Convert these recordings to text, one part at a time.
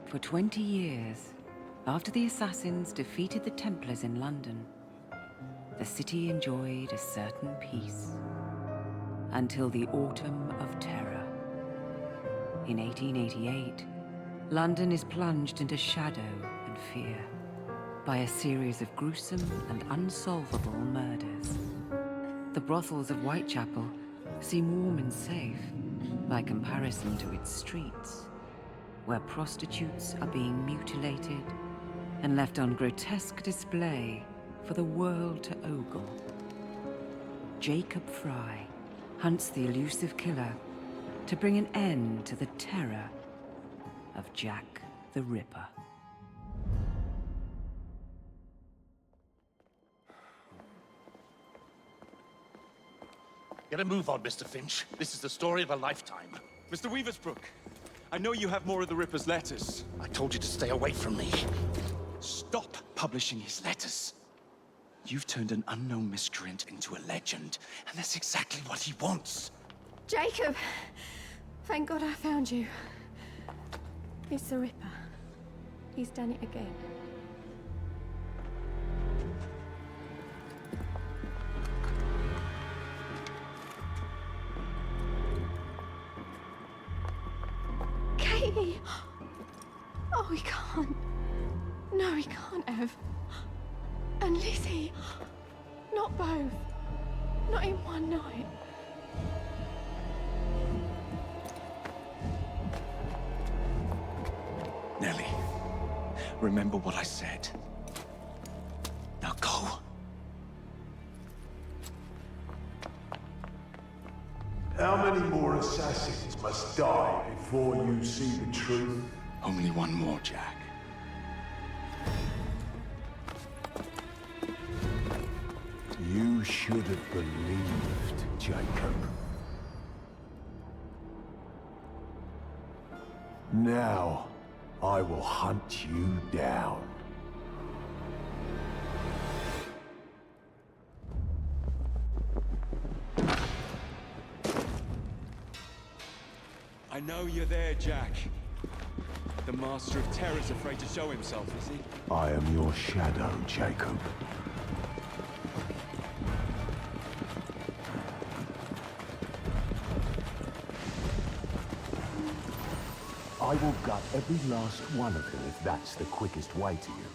For 20 years, after the assassins defeated the Templars in London, the city enjoyed a certain peace. Until the Autumn of Terror. In 1888, London is plunged into shadow and fear by a series of gruesome and unsolvable murders. The brothels of Whitechapel seem warm and safe by comparison to its streets, where prostitutes are being mutilated and left on grotesque display for the world to ogle. Jacob Fry hunts the elusive killer to bring an end to the terror of Jack the Ripper. Get a move on, Mr. Finch. This is the story of a lifetime. Mr. Weaversbrook, I know you have more of the Ripper's letters. I told you to stay away from me. Stop publishing his letters. You've turned an unknown miscreant into a legend, and that's exactly what he wants. Jacob! Thank God I found you. It's the Ripper. He's done it again. Katie! Oh, we can't. No, we can't have. And Lizzie. Not both. Not in one night. Nellie, remember what I said. Now go. How many more assassins must die before you see the truth? Only one more, Jack. You should have believed, Jacob. Now, I will hunt you down. I know you're there, Jack. The Master of Terror's afraid to show himself, is he? I am your shadow, Jacob. I will gut every last one of them if that's the quickest way to you.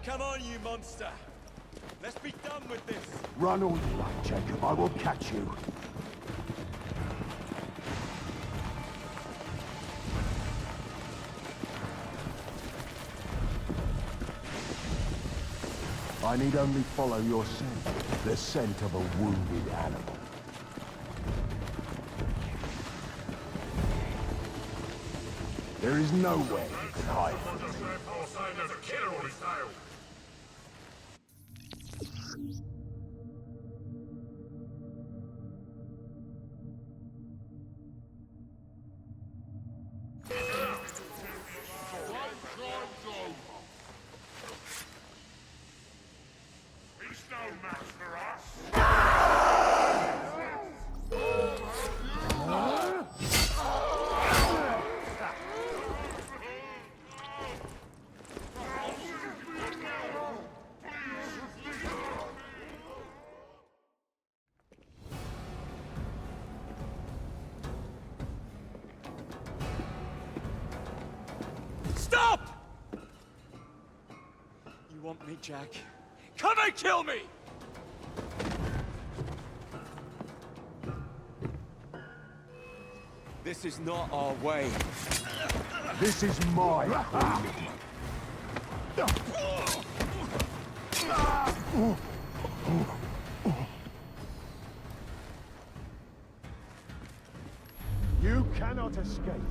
Come on, you monster! Let's be done with this! Run all you like, Jacob. I will catch you. I need only follow your scent. The scent of a wounded animal. There is nowhere you can hide from me. He's no match for us. Stop! You want me, Jack? Come and kill me! This is not our way. This is my way. You cannot escape.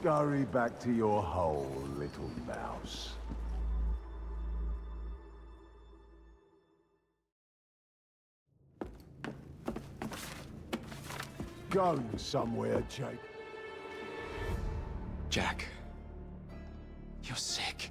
Scurry back to your hole, little mouse. Going somewhere, Jake. Jack, you're sick.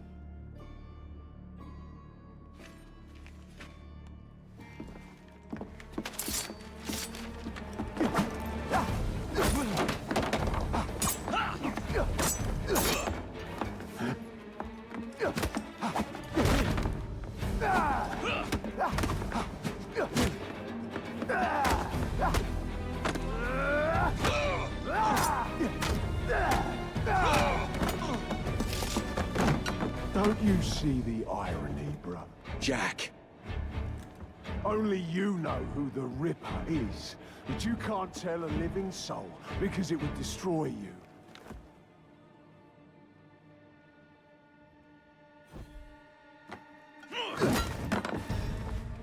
Don't you see the irony, bruh? Jack. Only you know who the Ripper is, but you can't tell a living soul because it would destroy you.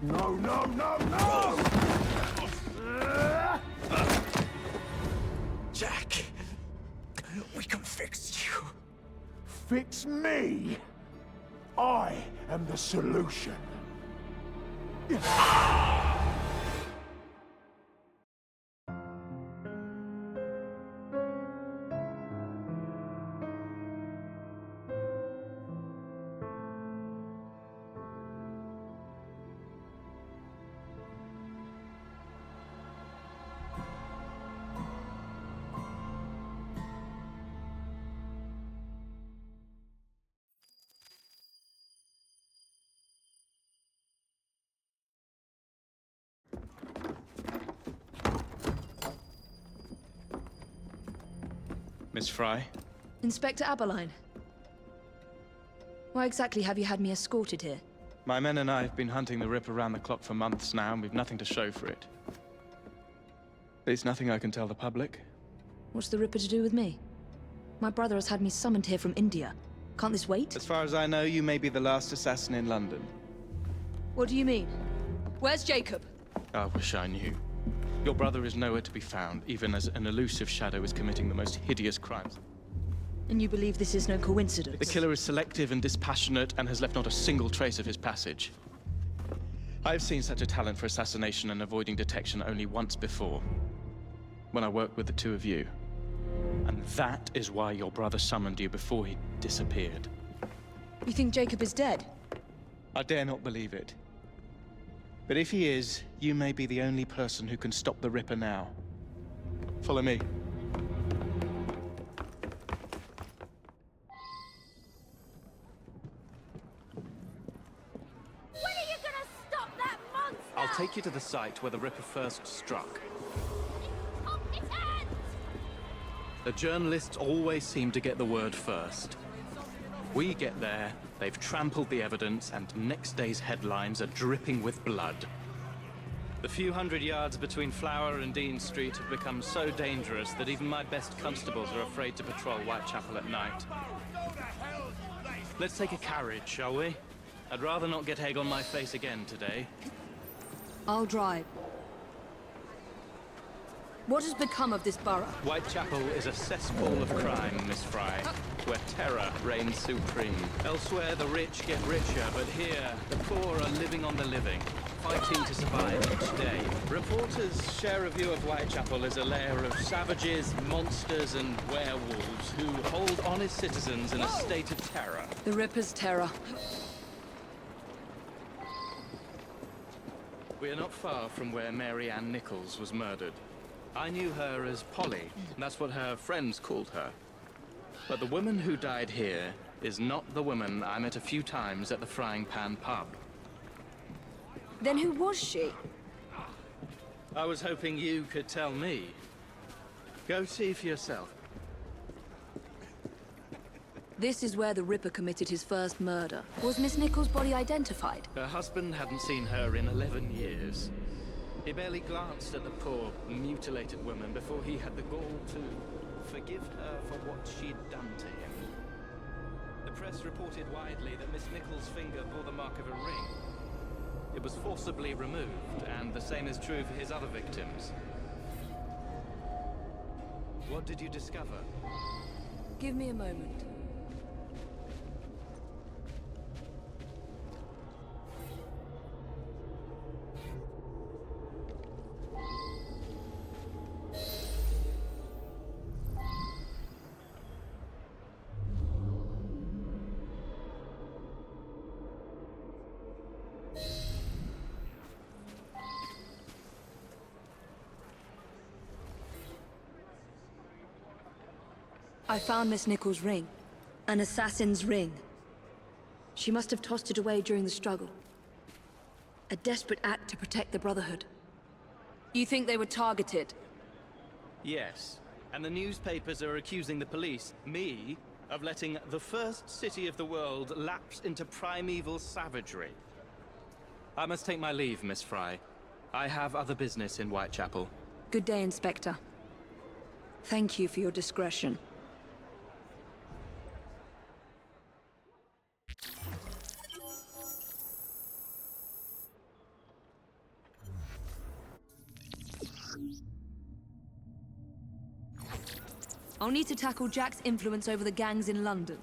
No, no, no, no! Jack, we can fix you. Fix me? I am the solution. Miss Fry? Inspector Aberline. Why exactly have you had me escorted here? My men and I have been hunting the Ripper around the clock for months now, and we've nothing to show for it. There's nothing I can tell the public. What's the Ripper to do with me? My brother has had me summoned here from India. Can't this wait? As far as I know, you may be the last assassin in London. What do you mean? Where's Jacob? I wish I knew. Your brother is nowhere to be found, even as an elusive shadow is committing the most hideous crimes. And you believe this is no coincidence? The killer is selective and dispassionate and has left not a single trace of his passage. I've seen such a talent for assassination and avoiding detection only once before, when I worked with the two of you. And that is why your brother summoned you before he disappeared. You think Jacob is dead? I dare not believe it. But if he is, you may be the only person who can stop the Ripper now. Follow me. When are you gonna stop that monster? I'll take you to the site where the Ripper first struck. Incompetent! The journalists always seem to get the word first. We get there, they've trampled the evidence, and next day's headlines are dripping with blood. The few hundred yards between Flower and Dean Street have become so dangerous that even my best constables are afraid to patrol Whitechapel at night. Let's take a carriage, shall we? I'd rather not get egg on my face again today. I'll drive. What has become of this borough? Whitechapel is a cesspool of crime, Miss Fry, where terror reigns supreme. Elsewhere, the rich get richer, but here, the poor are living on the living, fighting to survive each day. Reporters share a view of Whitechapel as a lair of savages, monsters, and werewolves who hold honest citizens in a state of terror. The Ripper's terror. We are not far from where Mary Ann Nichols was murdered. I knew her as Polly. That's what her friends called her. But the woman who died here is not the woman I met a few times at the Frying Pan pub. Then who was she? I was hoping you could tell me. Go see for yourself. This is where the Ripper committed his first murder. Was Miss Nichols' body identified? Her husband hadn't seen her in 11 years. He barely glanced at the poor, mutilated woman before he had the gall to forgive her for what she'd done to him. The press reported widely that Miss Nichols' finger bore the mark of a ring. It was forcibly removed, and the same is true for his other victims. What did you discover? Give me a moment. I found Miss Nichols' ring. An assassin's ring. She must have tossed it away during the struggle. A desperate act to protect the Brotherhood. You think they were targeted? Yes. And the newspapers are accusing the police, me, of letting the first city of the world lapse into primeval savagery. I must take my leave, Miss Fry. I have other business in Whitechapel. Good day, Inspector. Thank you for your discretion. I'll need to tackle Jack's influence over the gangs in London.